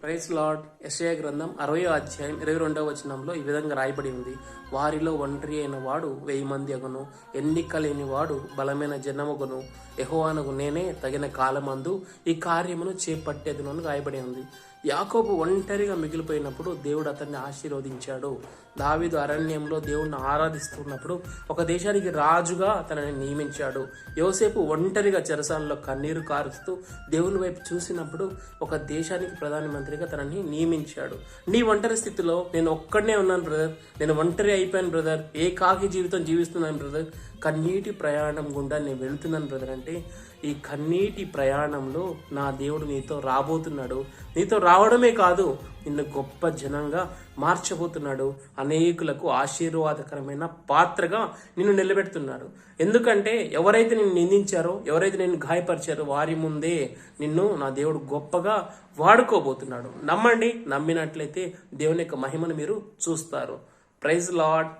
Praise lord. యెషయా గ్రంథం 60వ అధ్యాయం 22వ వచనంలో ఈ విధంగా రాయబడి ఉంది. వారిలో ఒంటరి అయిన వాడు 1000 మంది అగును, ఎన్నిక లేని వాడు బలమైన జనమగును. యెహోవానగు నేనే తగిన కాలమందు ఈ కార్యమును చేపట్టేదును అని రాయబడి ఉంది. యాకోబు ఒంటరిగా మిగిలిపోయినప్పుడు దేవుడు అతన్ని ఆశీర్వదించాడు. దావీదు అరణ్యంలో దేవుణ్ణి ఆరాధిస్తున్నప్పుడు ఒక దేశానికి రాజుగా తనని నియమించాడు. యోసేపు ఒంటరిగా చెరసాలలో కన్నీరు కారుస్తూ దేవుని వైపు చూసినప్పుడు ఒక దేశానికి ప్రధానమంత్రిగా తనని నియమించాడు. నీ ఒంటరి స్థితిలో నేను ఒక్కడనే ఉన్నాను బ్రదర్, నేను ఒంటరి అయిపోయాను బ్రదర్, ఏకాకి జీవితం జీవిస్తున్నాను బ్రదర్, కన్నీటి ప్రయాణం గుండా నేను వెళుతున్నాను బ్రదర్ అంటే, ఈ కన్నీటి ప్రయాణంలో నా దేవుడు నీతో రాబోతున్నాడు. నీతో రావడమే కాదు, నిన్ను గొప్ప జనంగా మార్చబోతున్నాడు. అనేకులకు ఆశీర్వాదకరమైన పాత్రగా నిన్ను నిలబెడుతున్నాడు. ఎందుకంటే ఎవరైతే నిన్ను నిందించారో, ఎవరైతే నిన్ను గాయపరిచారో వారి ముందే నిన్ను నా దేవుడు గొప్పగా వాడుకోబోతున్నాడు. నమ్మండి, నమ్మినట్లయితే దేవుని యొక్క మహిమను మీరు చూస్తారు. Praise lord.